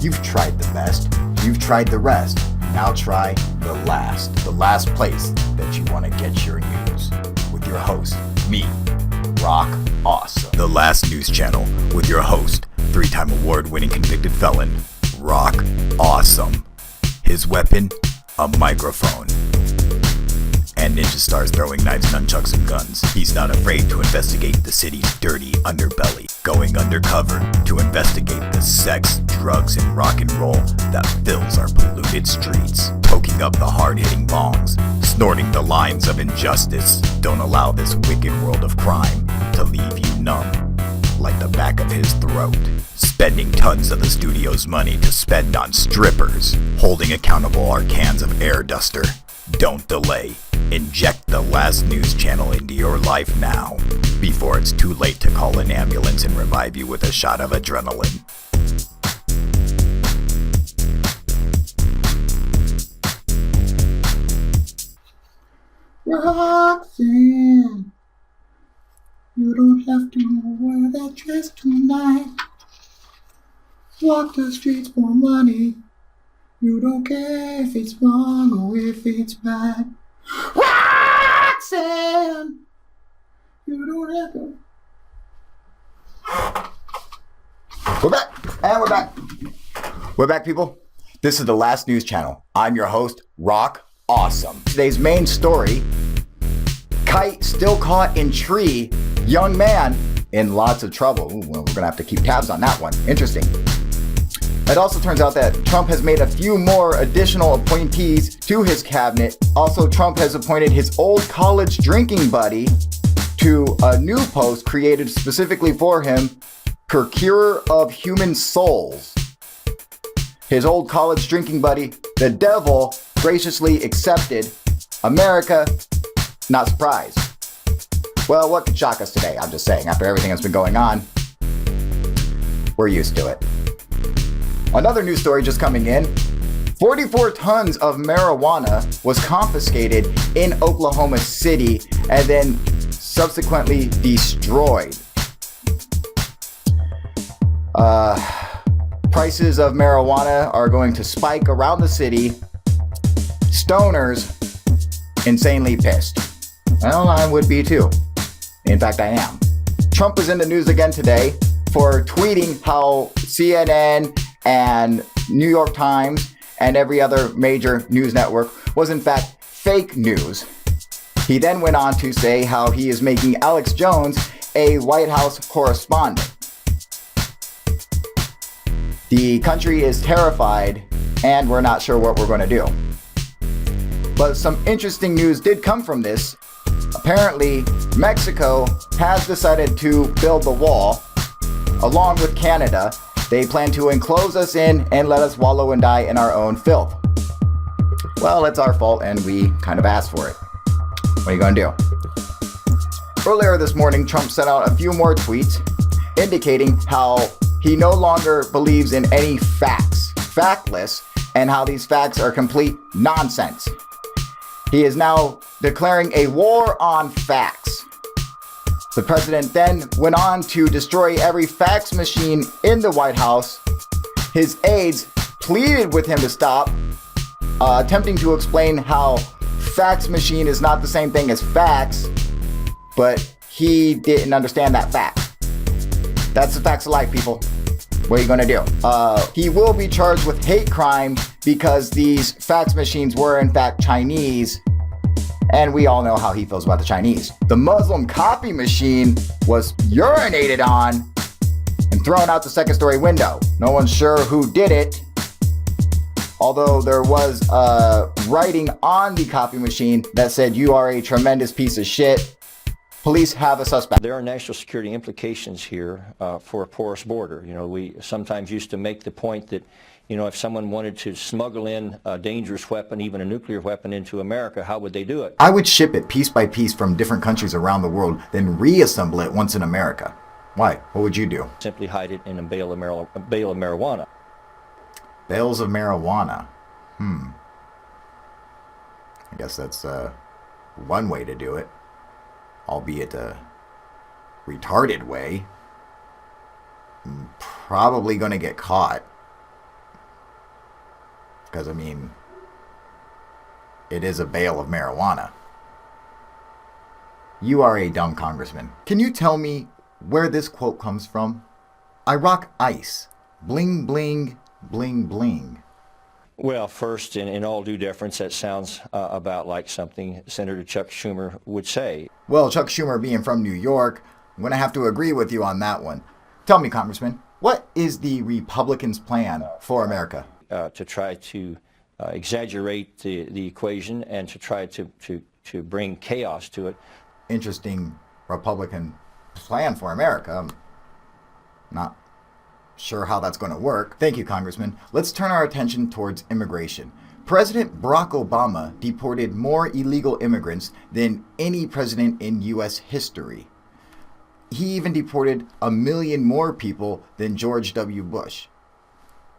You've tried the best. You've tried the rest. Now try the last place that you want to get your news. With your host, me, Rock Awesome. The Last News Channel with your host, 3-time award-winning convicted felon, Rock Awesome. His weapon, a microphone. And ninja stars throwing knives, nunchucks, and guns. He's not afraid to investigate the city's dirty underbelly, going undercover to investigate the sex, drugs, and rock and roll that fills our polluted streets. Poking up the hard-hitting bongs, snorting the lines of injustice. Don't allow this wicked world of crime to leave you numb like the back of his throat. Spending tons of the studio's money to spend on strippers. Holding accountable our cans of air duster. Don't delay. Inject the Last News Channel into your life now, before it's too late to call an ambulance and revive you with a shot of adrenaline. Roxanne, you don't have to wear that dress tonight. Walk the streets for money. You don't care if it's wrong or if it's right. Roxanne, you don't have to. We're back, and we're back. We're back, people. This is the Last News Channel. I'm your host, Rock Awesome. Today's main story, kite still caught in tree, young man in lots of trouble. Ooh, well, we're gonna have to keep tabs on that one. Interesting. It also turns out that Trump has made a few more additional appointees to his cabinet. Also, Trump has appointed his old college drinking buddy to a new post created specifically for him, procurer of human souls. His old college drinking buddy, the devil, graciously accepted. America, not surprised. Well, what could shock us today? I'm just saying, after everything that's been going on, we're used to it. Another news story just coming in. 44 tons of marijuana was confiscated in Oklahoma City and then subsequently destroyed. Prices of marijuana are going to spike around the city. Stoners, insanely pissed. Well, I would be too. In fact, I am. Trump was in the news again today for tweeting how CNN and New York Times and every other major news network was in fact fake news. He then went on to say how he is making Alex Jones a White House correspondent. The country is terrified and we're not sure what we're going to do. But some interesting news did come from this. Apparently, Mexico has decided to build the wall along with Canada. They plan to enclose us in and let us wallow and die in our own filth. Well, it's our fault and we kind of asked for it. What are you going to do? Earlier this morning, Trump sent out a few more tweets indicating how he no longer believes in any facts, factless, and how these facts are complete nonsense. He is now declaring a war on facts. The president then went on to destroy every fax machine in the White House. His aides pleaded with him to stop, attempting to explain how fax machine is not the same thing as fax, but he didn't understand that fact. That's the facts of life, people. What are you gonna do? He will be charged with hate crime because these fax machines were in fact Chinese. And we all know how he feels about the Chinese. The Muslim copy machine was urinated on and thrown out the second-story window. No one's sure who did it, although there was writing on the copy machine that said, "You are a tremendous piece of shit." Police have a suspect. There are national security implications here for a porous border. You know, we sometimes used to make the point that, you know, if someone wanted to smuggle in a dangerous weapon, even a nuclear weapon, into America, how would they do it? I would ship it piece by piece from different countries around the world, then reassemble it once in America. Why? What would you do? Simply hide it in a bale of marijuana. Bales of marijuana. I guess that's one way to do it, albeit a retarded way. I'm probably going to get caught. Because, I mean, it is a bale of marijuana. You are a dumb congressman. Can you tell me where this quote comes from? I rock ice. Bling, bling, bling, bling. Well, first, in all due deference, that sounds about like something Senator Chuck Schumer would say. Well, Chuck Schumer being from New York, I'm going to have to agree with you on that one. Tell me, Congressman, what is the Republicans' plan for America? To try to exaggerate the equation and to try to bring chaos to it. Interesting Republican plan for America. I'm not sure how that's going to work. Thank you, Congressman. Let's turn our attention towards immigration. President Barack Obama deported more illegal immigrants than any president in U.S. history. He even deported 1 million more people than George W. Bush.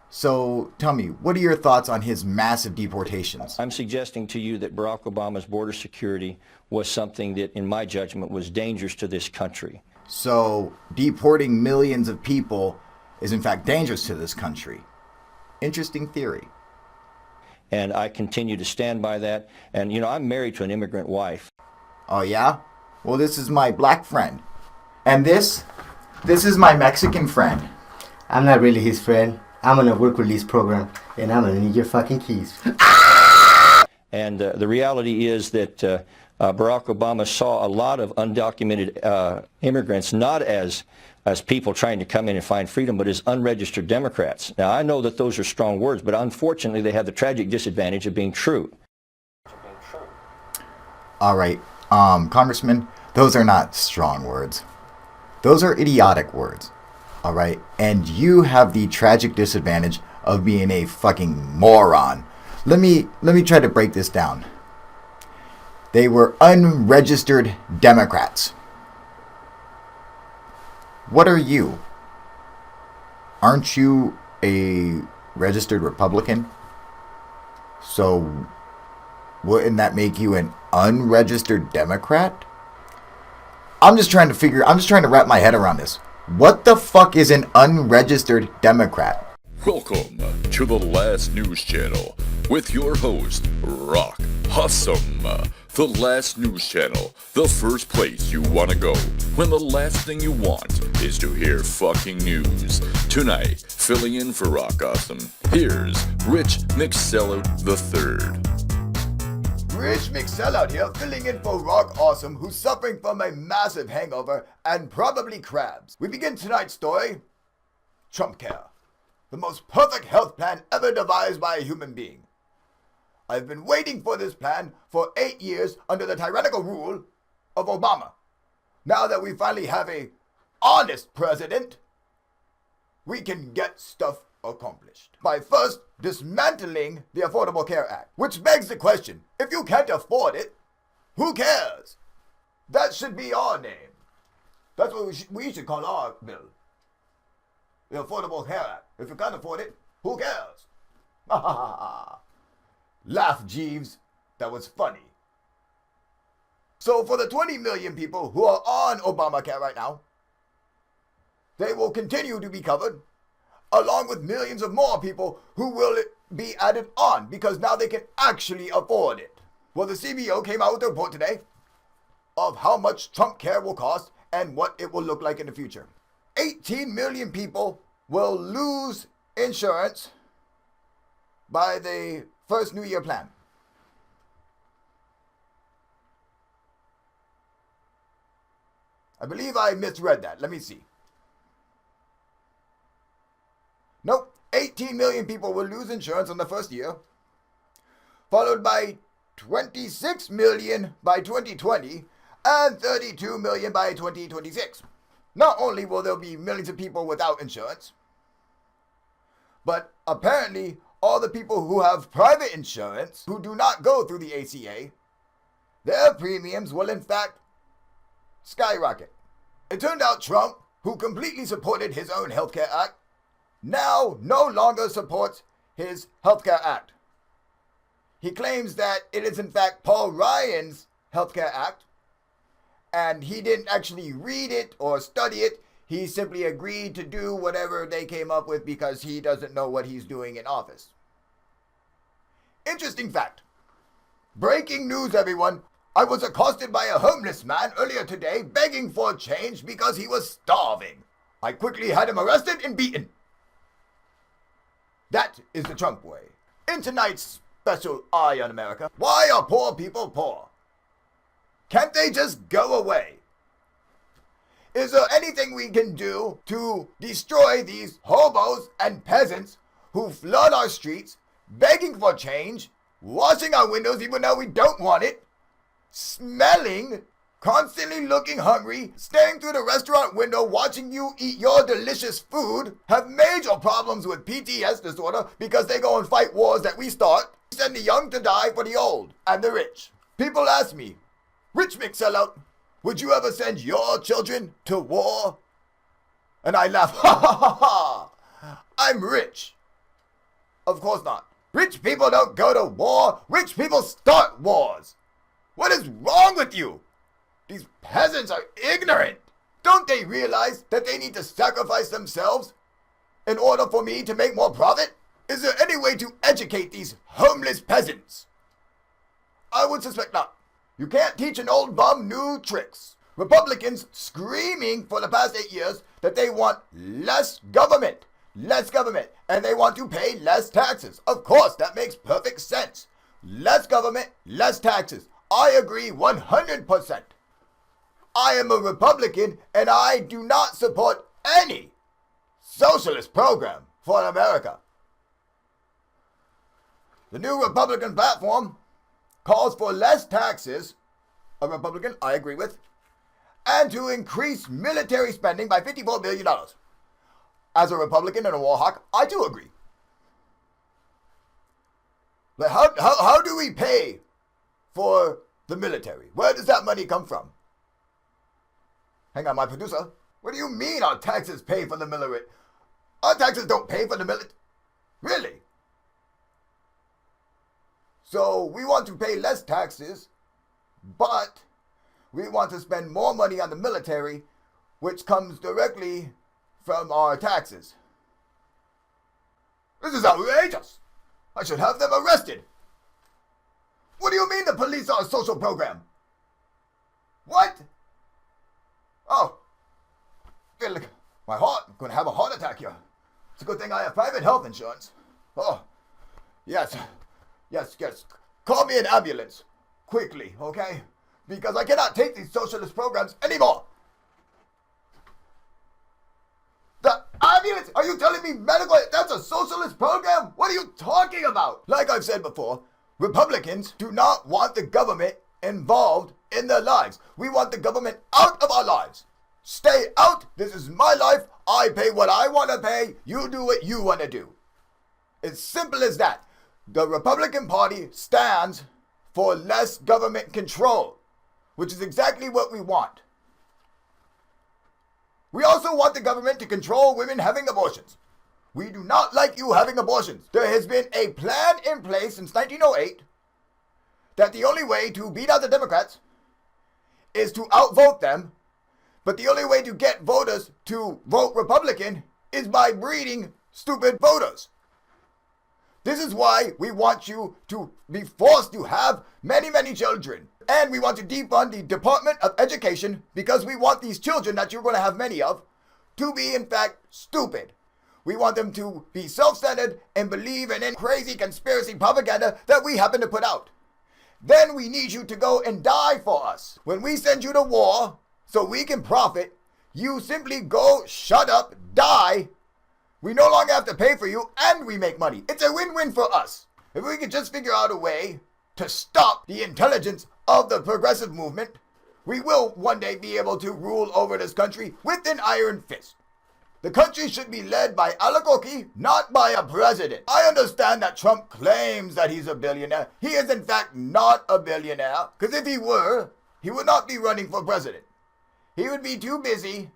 So tell me, what are your thoughts on his massive deportations? I'm suggesting to you that Barack Obama's border security was something that, in my judgment, was dangerous to this country. So deporting millions of people is in fact dangerous to this country. Interesting theory. And I continue to stand by that. And, you know, I'm married to an immigrant wife. Oh, yeah? Well, this is my black friend. And this is my Mexican friend. I'm not really his friend. I'm on a work release program, and I'm gonna need your fucking keys. And the reality is that Barack Obama saw a lot of undocumented immigrants not as people trying to come in and find freedom, but as unregistered Democrats. Now, I know that those are strong words, but unfortunately they have the tragic disadvantage of being true. All right, Congressman, those are not strong words. Those are idiotic words. All right, and you have the tragic disadvantage of being a fucking moron. Let me try to break this down. They were unregistered Democrats. What are you? Aren't you a registered Republican? So wouldn't that make you an unregistered Democrat? I'm just trying to wrap my head around this. What the fuck is an unregistered Democrat? Welcome to the Last News Channel with your host, Rock Awesome. The Last News Channel, the first place you want to go when the last thing you want is to hear fucking news. Tonight, filling in for Rock Awesome, here's Rich McSellout III. Rich McSellout here, filling in for Rock Awesome, who's suffering from a massive hangover and probably crabs. We begin tonight's story, Trump Care, the most perfect health plan ever devised by a human being. I've been waiting for this plan for 8 years under the tyrannical rule of Obama. Now that we finally have a honest president, we can get stuff accomplished by first dismantling the Affordable Care Act, which begs the question, if you can't afford it, who cares? That should be our name. That's what we should call our bill. The Affordable Care Act. If you can't afford it, who cares? Ha ha ha ha. Laugh, Jeeves. That was funny. So for the 20 million people who are on Obamacare right now, they will continue to be covered, along with millions of more people who will be added on because now they can actually afford it. Well, the CBO came out with a report today of how much Trump Care will cost and what it will look like in the future. 18 million people will lose insurance by the first New Year plan. I believe I misread that. Let me see. Nope. 18 million people will lose insurance on the first year, followed by 26 million by 2020 and 32 million by 2026. Not only will there be millions of people without insurance, but apparently all the people who have private insurance who do not go through the ACA, their premiums will in fact skyrocket. It turned out Trump, who completely supported his own Healthcare Act, now no longer supports his Healthcare Act. He claims that it is in fact Paul Ryan's Healthcare Act, and he didn't actually read it or study it. He simply agreed to do whatever they came up with because he doesn't know what he's doing in office. Interesting fact. Breaking news, everyone. I was accosted by a homeless man earlier today begging for change because he was starving. I quickly had him arrested and beaten. That is the Trump way. In tonight's special Eye on America, why are poor people poor? Can't they just go away? Is there anything we can do to destroy these hobos and peasants who flood our streets, begging for change, washing our windows even though we don't want it, smelling, constantly looking hungry, staring through the restaurant window watching you eat your delicious food, have major problems with PTS disorder because they go and fight wars that we start, send the young to die for the old and the rich. People ask me, Rich McSellout, would you ever send your children to war? And I laugh, ha ha ha ha, I'm rich. Of course not. Rich people don't go to war, rich people start wars. What is wrong with you? These peasants are ignorant. Don't they realize that they need to sacrifice themselves in order for me to make more profit? Is there any way to educate these homeless peasants? I would suspect not. You can't teach an old bum new tricks. Republicans screaming for the past 8 years that they want less government, and they want to pay less taxes. Of course, that makes perfect sense. Less government, less taxes. I agree 100%. I am a Republican and I do not support any socialist program for America. The new Republican platform calls for less taxes, a Republican I agree with, and to increase military spending by $54 billion. As a Republican and a war hawk, I do agree. But how do we pay for the military? Where does that money come from? Hang on, my producer. What do you mean our taxes pay for the military? Our taxes don't pay for the military. Really? So we want to pay less taxes, but we want to spend more money on the military, which comes directly from our taxes. This is outrageous. I should have them arrested. What do you mean the police are a social program? What? Oh, feel like my heart, I'm going to have a heart attack here. It's a good thing I have private health insurance. Oh, yes. Call me an ambulance. Quickly, okay? Because I cannot take these socialist programs anymore. The ambulance? Are you telling me medical? That's a socialist program? What are you talking about? Like I've said before, Republicans do not want the government involved in their lives. We want the government out of our lives. Stay out. This is my life. I pay what I want to pay. You do what you want to do. It's simple as that. The Republican Party stands for less government control, which is exactly what we want. We also want the government to control women having abortions. We do not like you having abortions. There has been a plan in place since 1908 that the only way to beat out the Democrats is to outvote them, but the only way to get voters to vote Republican is by breeding stupid voters. This is why we want you to be forced to have many, many children. And we want to defund the Department of Education because we want these children that you're going to have many of to be, in fact, stupid. We want them to be self-centered and believe in any crazy conspiracy propaganda that we happen to put out. Then we need you to go and die for us. When we send you to war so we can profit, you simply go, shut up, die. We no longer have to pay for you, and we make money. It's a win-win for us. If we could just figure out a way to stop the intelligence of the progressive movement, we will one day be able to rule over this country with an iron fist. The country should be led by oligarchy, not by a president. I understand that Trump claims that he's a billionaire. He is in fact not a billionaire, because if he were, he would not be running for president. He would be too busy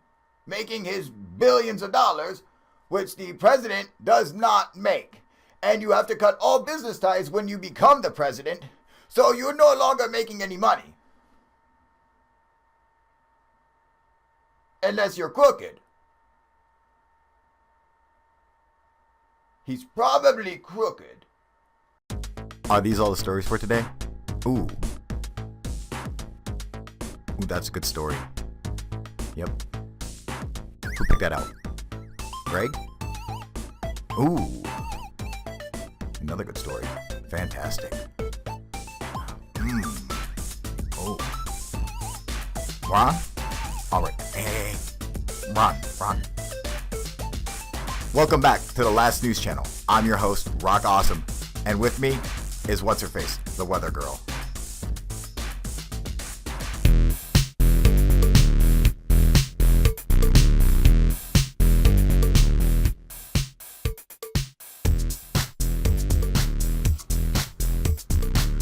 making his billions of dollars, which the president does not make. And you have to cut all business ties when you become the president, so you're no longer making any money. Unless you're crooked. He's probably crooked. Are these all the stories for today? Ooh. Ooh, that's a good story. Yep. Who picked that out? Greg? Ooh. Another good story. Fantastic. Oh. Ron? Alright. Hey. Ron. Welcome back to the Last News Channel. I'm your host, Rock Awesome. And with me is What's-Her-Face, the Weather Girl.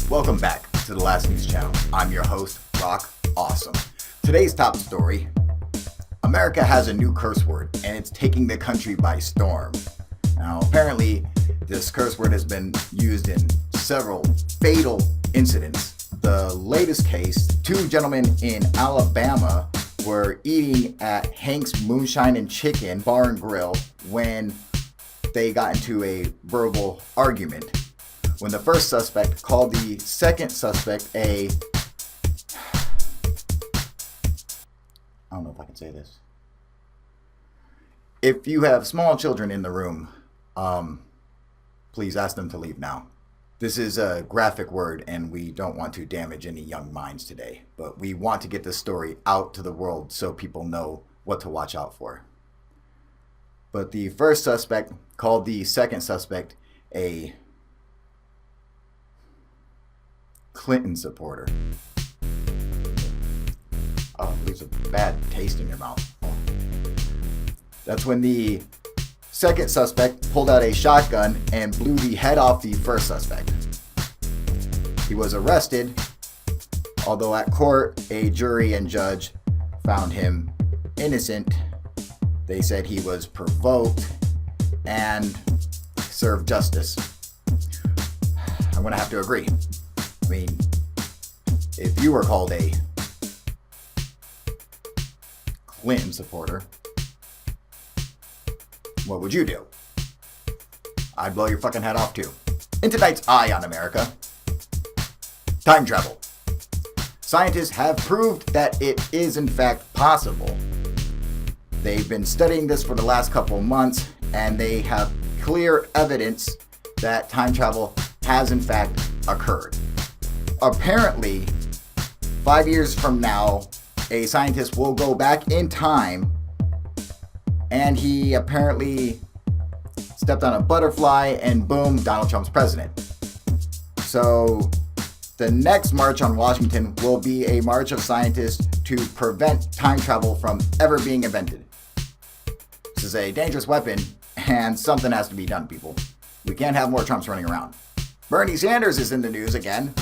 Welcome back to the Last News Channel. I'm your host, Rock Awesome. Today's top story: America has a new curse word, and it's taking the country by storm. Now, apparently, this curse word has been used in several fatal incidents. The latest case, 2 gentlemen in Alabama were eating at Hank's Moonshine and Chicken Bar and Grill when they got into a verbal argument. When the first suspect called the second suspect I don't know if I can say this. If you have small children in the room, please ask them to leave now. This is a graphic word and we don't want to damage any young minds today, but we want to get this story out to the world so people know what to watch out for. But the first suspect called the second suspect a Clinton supporter. Oh, it leaves a bad taste in your mouth. That's when the second suspect pulled out a shotgun and blew the head off the first suspect. He was arrested, although at court, a jury and judge found him innocent. They said he was provoked and served justice. I'm going to have to agree. I mean, if you were called a Clinton supporter, what would you do? I'd blow your fucking head off too. In tonight's Eye on America, time travel. Scientists have proved that it is in fact possible. They've been studying this for the last couple of months, and they have clear evidence that time travel has in fact occurred. Apparently, 5 years from now, a scientist will go back in time, and he apparently stepped on a butterfly and boom, Donald Trump's president. So the next March on Washington will be a march of scientists to prevent time travel from ever being invented. This is a dangerous weapon, and something has to be done, people. We can't have more Trumps running around. Bernie Sanders is in the news again.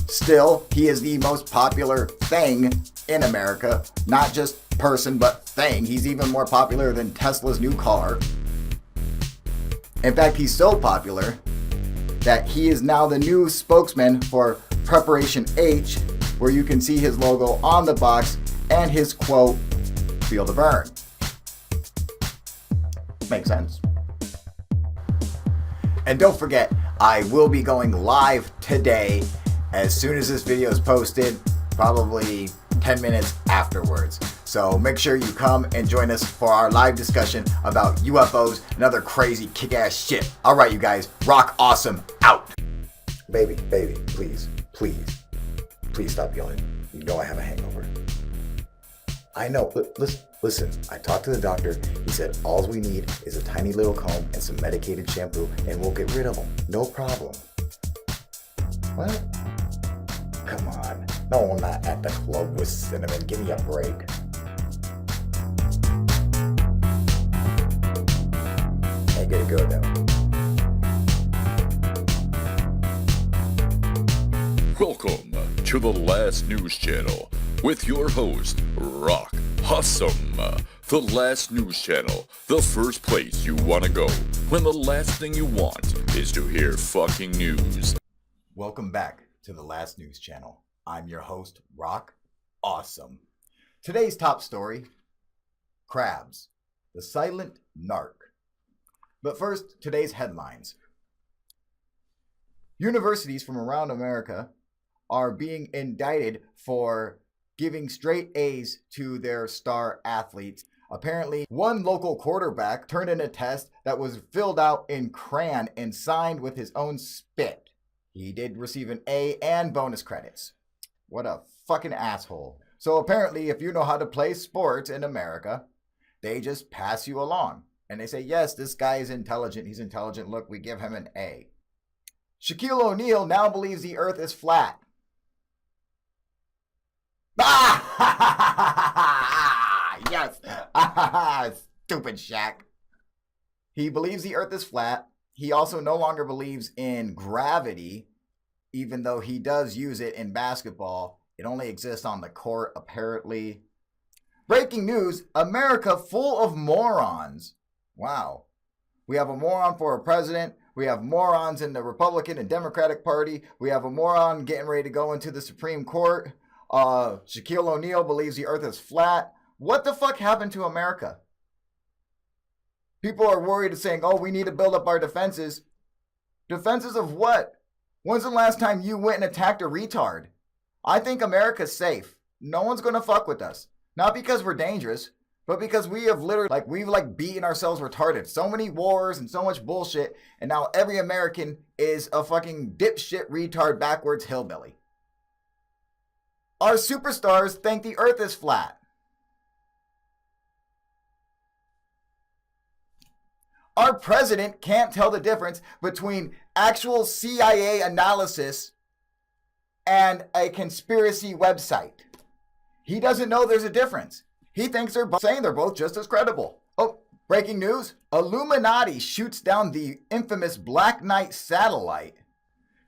Still, he is the most popular thing in America. Not just person, but thing. He's even more popular than Tesla's new car. In fact, he's so popular that he is now the new spokesman for Preparation H, where you can see his logo on the box and his quote, "Feel the burn." Makes sense. And don't forget, I will be going live today as soon as this video is posted, probably 10 minutes afterwards. So make sure you come and join us for our live discussion about UFOs and other crazy kick-ass shit. All right, you guys, Rock Awesome out. Baby, please stop yelling. You know I have a hangover. I know, but listen, I talked to the doctor. He said all we need is a tiny little comb and some medicated shampoo and we'll get rid of them. No problem. What? Come on. No, I'm not at the club with cinnamon. Give me a break. I gotta go now. Welcome to the Last News Channel with your host, Rock Awesome. The Last News Channel, the first place you want to go when the last thing you want is to hear fucking news. Welcome back to the Last News Channel. I'm your host, Rock Awesome. Today's top story, crabs, the silent narc. But first, today's headlines. Universities from around America are being indicted for giving straight A's to their star athletes. Apparently, one local quarterback turned in a test that was filled out in crayon and signed with his own spit. He did receive an A and bonus credits. What a fucking asshole. So apparently, if you know how to play sports in America, they just pass you along. And they say, yes, this guy is intelligent. He's intelligent. Look, we give him an A. Shaquille O'Neal now believes the earth is flat. Ah! Yes! Stupid Shaq. He believes the earth is flat. He also no longer believes in gravity, even though he does use it in basketball. It only exists on the court, apparently. Breaking news, America full of morons. Wow. We have a moron for a president. We have morons in the Republican and Democratic Party. We have a moron getting ready to go into the Supreme Court. Shaquille O'Neal believes the earth is flat. What the fuck happened to America? People are worried saying, oh, we need to build up our defenses. Defenses of what? When's the last time you went and attacked a retard? I think America's safe. No one's going to fuck with us. Not because we're dangerous, but because we have literally, we've beaten ourselves retarded. So many wars and so much bullshit, and now every American is a fucking dipshit retard backwards hillbilly. Our superstars think the earth is flat. Our president can't tell the difference between actual CIA analysis and a conspiracy website. He doesn't know there's a difference. He thinks they're saying they're both just as credible. Oh, breaking news. Illuminati shoots down the infamous Black Knight satellite.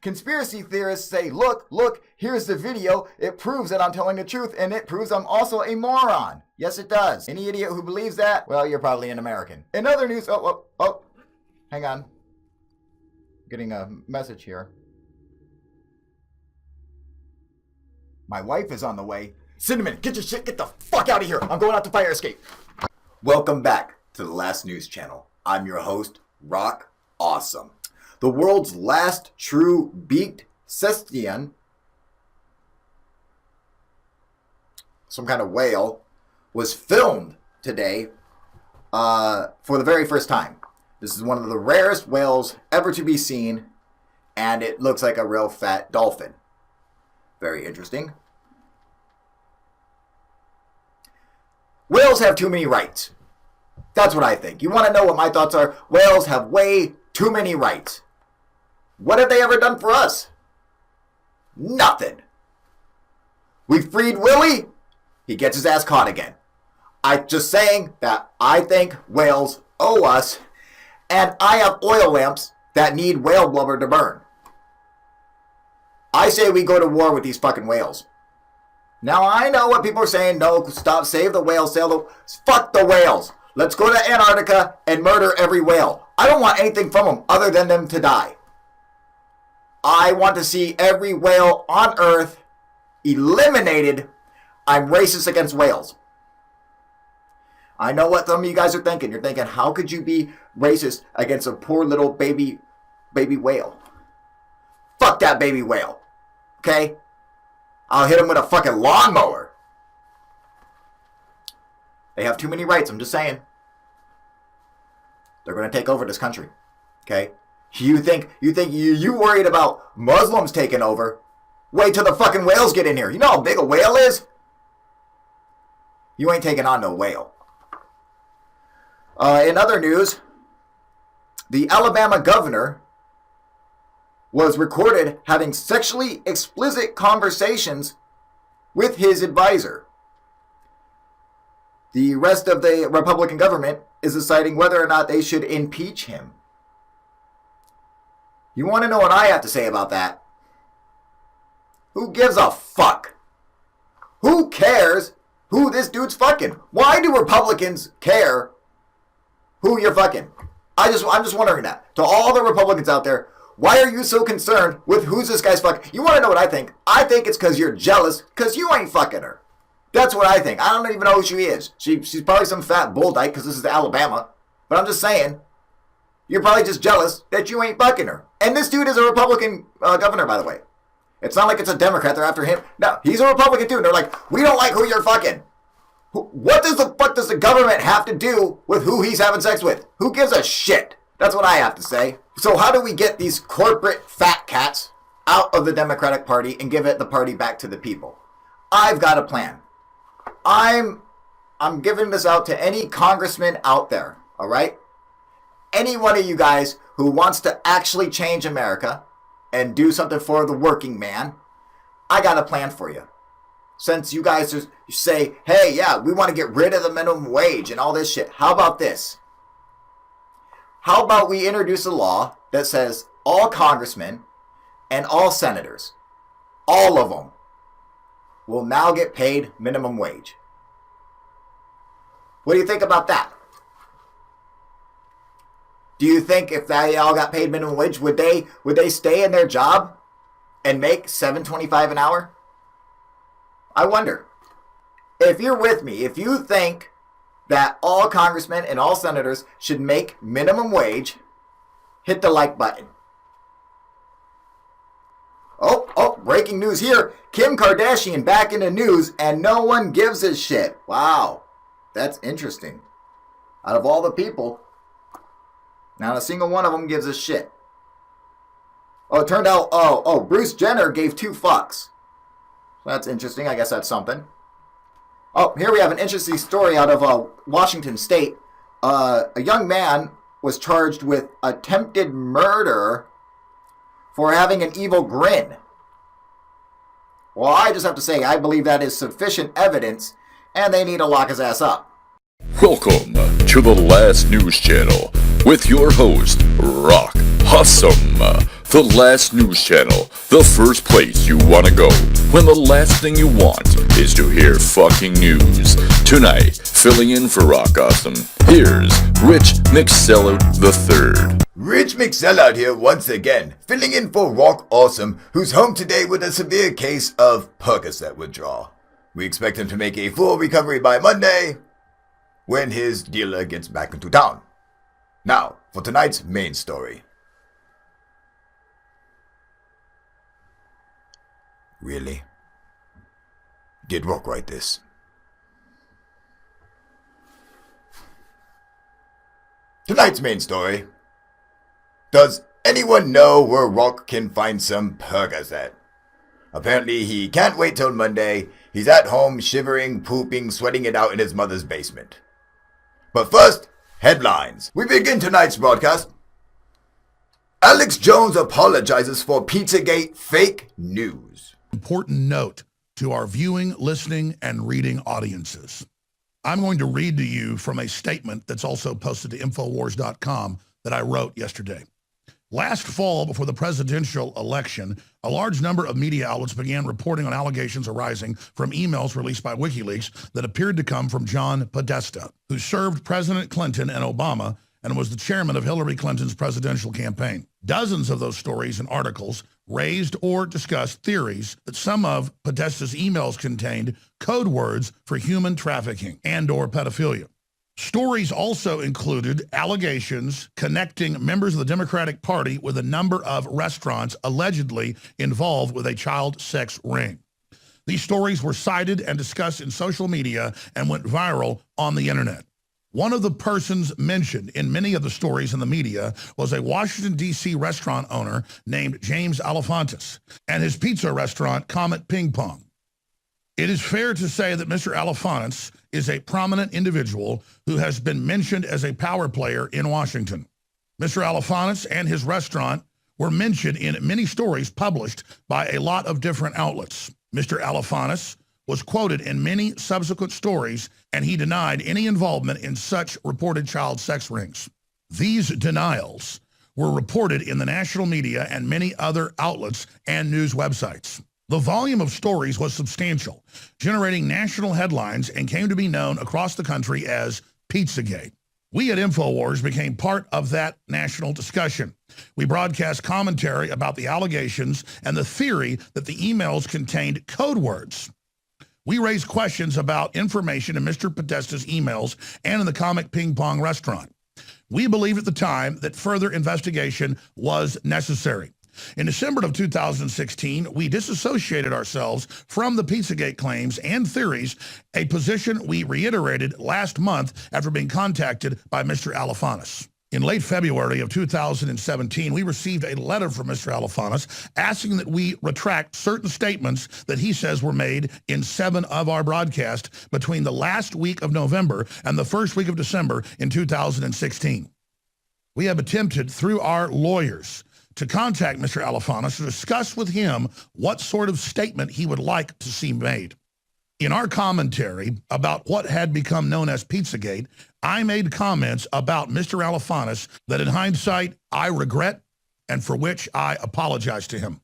Conspiracy theorists say, look, here's the video. It proves that I'm telling the truth, and it proves I'm also a moron. Yes, it does. Any idiot who believes that, well, you're probably an American. In other news, hang on. Getting a message here. My wife is on the way. Cinnamon, get your shit, get the fuck out of here. I'm going out to fire escape. Welcome back to the Last News Channel. I'm your host, Rock Awesome. The world's last true beaked cetacean, some kind of whale, was filmed today for the very first time. This is one of the rarest whales ever to be seen, and it looks like a real fat dolphin. Very interesting. Whales have too many rights. That's what I think. You want to know what my thoughts are? Whales have way too many rights. What have they ever done for us? Nothing. We freed Willie. He gets his ass caught again. I'm just saying that I think whales owe us, and I have oil lamps that need whale blubber to burn. I say we go to war with these fucking whales. Now I know what people are saying. No, stop, save the whales, fuck the whales. Let's go to Antarctica and murder every whale. I don't want anything from them other than them to die. I want to see every whale on Earth eliminated. I'm racist against whales. I know what some of you guys are thinking. You're thinking, how could you be racist against a poor little baby whale? Fuck that baby whale. Okay? I'll hit him with a fucking lawnmower. They have too many rights, I'm just saying. They're going to take over this country. Okay? You think you worried about Muslims taking over? Wait till the fucking whales get in here. You know how big a whale is? You ain't taking on no whale. In other news, the Alabama governor was recorded having sexually explicit conversations with his advisor. The rest of the Republican government is deciding whether or not they should impeach him. You want to know what I have to say about that? Who gives a fuck? Who cares who this dude's fucking? Why do Republicans care who you're fucking? I'm just wondering that. To all the Republicans out there, why are you so concerned with who's this guy's fucking? You want to know what I think? I think it's because you're jealous because you ain't fucking her. That's what I think. I don't even know who she is. She's probably some fat bull dyke because this is Alabama. But I'm just saying, You're probably just jealous that you ain't fucking her. And this dude is a Republican governor, by the way. It's not like it's a Democrat. They're after him. No, he's a Republican too. And they're like, we don't like who you're fucking. What does the fuck does the government have to do with who he's having sex with? Who gives a shit? That's what I have to say. So how do we get these corporate fat cats out of the Democratic Party and give it the party back to the people? I've got a plan. I'm giving this out to any congressman out there, all right? Any one of you guys who wants to actually change America and do something for the working man, I got a plan for you. Since you guys just say, hey, yeah, we want to get rid of the minimum wage and all this shit, how about this? How about we introduce a law that says all congressmen and all senators, all of them, will now get paid minimum wage? What do you think about that? Do you think if they all got paid minimum wage, would they stay in their job and make $7.25 an hour? I wonder. If you're with me, if you think that all congressmen and all senators should make minimum wage, hit the like button. Oh, breaking news here. Kim Kardashian back in the news and no one gives a shit. Wow, that's interesting. Out of all the people, not a single one of them gives a shit. Oh, it turned out, Bruce Jenner gave 2 fucks. That's interesting. I guess that's something. Oh, here we have an interesting story out of Washington State. A young man was charged with attempted murder for having an evil grin. Well, I just have to say, I believe that is sufficient evidence, and they need to lock his ass up. Welcome to the Last News Channel with your host, Rock Awesome. The Last News Channel, the first place you want to go when the last thing you want is to hear fucking news. Tonight, filling in for Rock Awesome, here's Rich McSellout III. Rich McSellout here once again, filling in for Rock Awesome, who's home today with a severe case of Percocet withdrawal. We expect him to make a full recovery by Monday, when his dealer gets back into town. Now, for tonight's main story. Really? Did Rock write this? Tonight's main story. Does anyone know where Rock can find some Percocet? Apparently he can't wait till Monday. He's at home shivering, pooping, sweating it out in his mother's basement. But first, headlines. We begin tonight's broadcast. Alex Jones apologizes for Pizzagate fake news. Important note to our viewing, listening, and reading audiences. I'm going to read to you from a statement that's also posted to Infowars.com that I wrote yesterday. Last fall, before the presidential election, a large number of media outlets began reporting on allegations arising from emails released by WikiLeaks that appeared to come from John Podesta, who served President Clinton and Obama and was the chairman of Hillary Clinton's presidential campaign. Dozens of those stories and articles raised or discussed theories that some of Podesta's emails contained code words for human trafficking and or pedophilia. Stories also included allegations connecting members of the Democratic Party with a number of restaurants allegedly involved with a child sex ring. These stories were cited and discussed in social media and went viral on the internet. One of the persons mentioned in many of the stories in the media was a Washington, D.C. restaurant owner named James Alefantis and his pizza restaurant, Comet Ping Pong. It is fair to say that Mr. Alefantis is a prominent individual who has been mentioned as a power player in Washington. Mr. Alefantis and his restaurant were mentioned in many stories published by a lot of different outlets. Mr. Alefantis was quoted in many subsequent stories, and he denied any involvement in such reported child sex rings. These denials were reported in the national media and many other outlets and news websites. The volume of stories was substantial, generating national headlines and came to be known across the country as Pizzagate. We at InfoWars became part of that national discussion. We broadcast commentary about the allegations and the theory that the emails contained code words. We raised questions about information in Mr. Podesta's emails and in the Comet Ping Pong restaurant. We believed at the time that further investigation was necessary. In December of 2016, we disassociated ourselves from the Pizzagate claims and theories, a position we reiterated last month after being contacted by Mr. Alifanis. In late February of 2017, we received a letter from Mr. Alifanis asking that we retract certain statements that he says were made in 7 of our broadcasts between the last week of November and the first week of December in 2016. We have attempted through our lawyers to contact Mr. Alifanis to discuss with him what sort of statement he would like to see made. In our commentary about what had become known as Pizzagate, I made comments about Mr. Alifanis that in hindsight I regret and for which I apologize to him.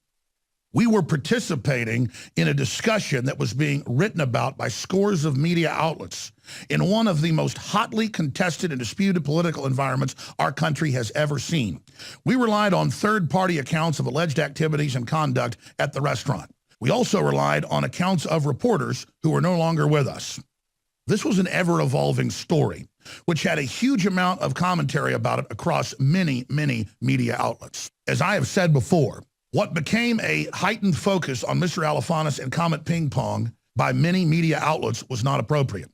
We were participating in a discussion that was being written about by scores of media outlets in one of the most hotly contested and disputed political environments our country has ever seen. We relied on third-party accounts of alleged activities and conduct at the restaurant. We also relied on accounts of reporters who were no longer with us. This was an ever-evolving story, which had a huge amount of commentary about it across many, many media outlets. As I have said before, what became a heightened focus on Mr. Alifanis and Comet Ping Pong by many media outlets was not appropriate.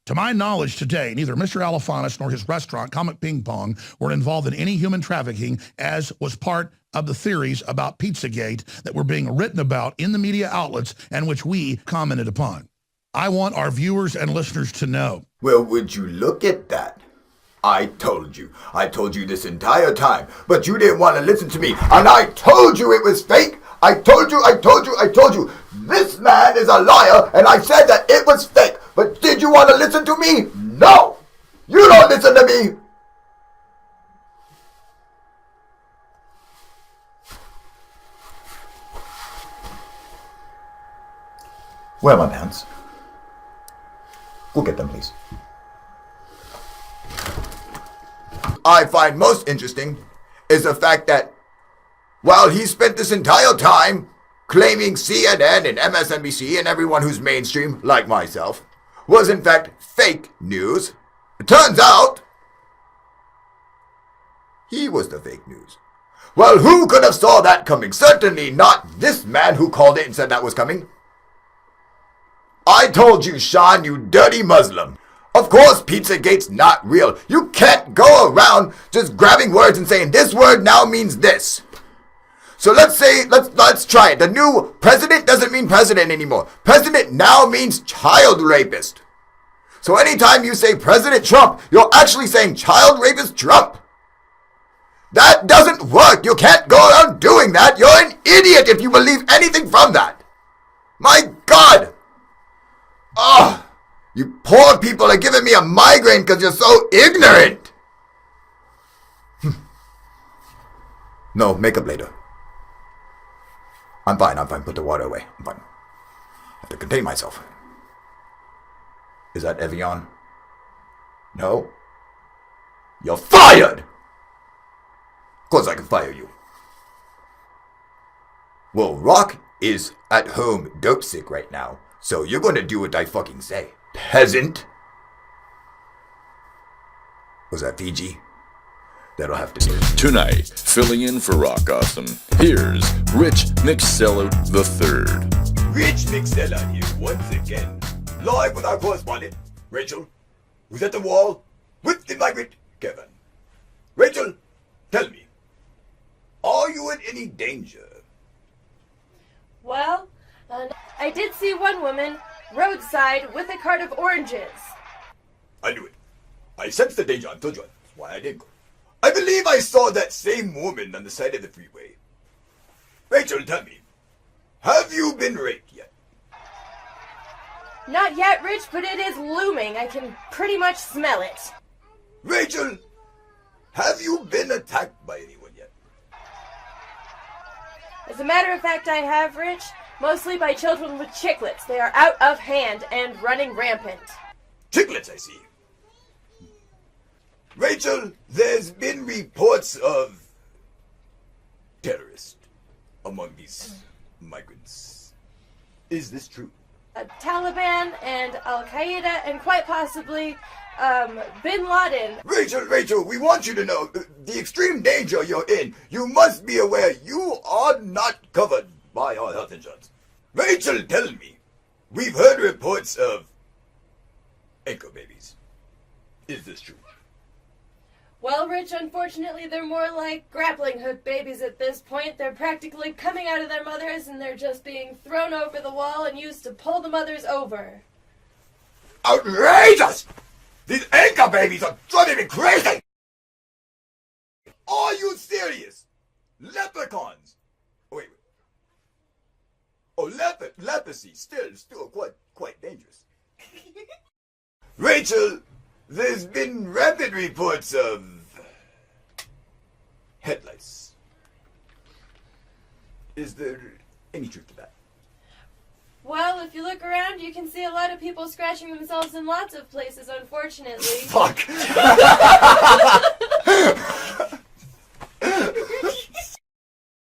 To my knowledge today, neither Mr. Alifanis nor his restaurant, Comet Ping Pong, were involved in any human trafficking, as was part of the theories about Pizzagate that were being written about in the media outlets and which we commented upon. I want our viewers and listeners to know. Well, would you look at that? I told you this entire time, but you didn't want to listen to me, and I told you it was fake. I told you. This man is a liar, and I said that it was fake, but did you want to listen to me? No! You don't listen to me! Where are my pants? Go get them, please. I find most interesting is the fact that while he spent this entire time claiming CNN and MSNBC and everyone who's mainstream, like myself, was in fact fake news, it turns out he was the fake news. Well, who could have saw that coming? Certainly not this man who called it and said that was coming. I told you, Sean, you dirty Muslim. Of course Pizzagate's not real. You can't go around just grabbing words and saying this word now means this. So let's try it. The new president doesn't mean president anymore. President now means child rapist. So anytime you say President Trump, you're actually saying child rapist Trump. That doesn't work. You can't go around doing that. You're an idiot if you believe anything from that. My God. Ugh. You poor people are giving me a migraine because you're so ignorant. No, makeup later. I'm fine. Put the water away. I'm fine. I have to contain myself. Is that Evian? No? You're fired! Of course I can fire you. Well, Rock is at home dope sick right now, so you're gonna do what I fucking say. Peasant. Was that Fiji? That'll have to be. Tonight, filling in for Rock Awesome, here's Rich Mixella III. Rich Mixella here once again, live with our correspondent, Rachel, who's at the wall with the migrant, Kevin. Rachel, tell me, are you in any danger? Well, I did see one woman roadside with a cart of oranges. I knew it. I sensed the danger. I told you. That's why I didn't go. I believe I saw that same woman on the side of the freeway. Rachel, tell me, have you been raped yet? Not yet, Rich, but it is looming. I can pretty much smell it. Rachel, have you been attacked by anyone yet? As a matter of fact, I have, Rich. Mostly by children with chiclets. They are out of hand and running rampant. Chiclets, I see. Rachel, there's been reports of terrorists among these migrants. Is this true? Taliban and Al-Qaeda and quite possibly Bin Laden. Rachel, we want you to know the extreme danger you're in. You must be aware you are not covered by our health insurance. Rachel, tell me, we've heard reports of anchor babies. Is this true? Well, Rich, unfortunately, they're more like grappling hook babies at this point. They're practically coming out of their mothers and they're just being thrown over the wall and used to pull the mothers over. Outrageous! These anchor babies are driving me crazy! Are you serious? Leprechauns! Wait. Oh, leprosy, still quite dangerous. Rachel, there's been rapid reports of head lice. Is there any truth to that? Well, if you look around, you can see a lot of people scratching themselves in lots of places, unfortunately. Fuck!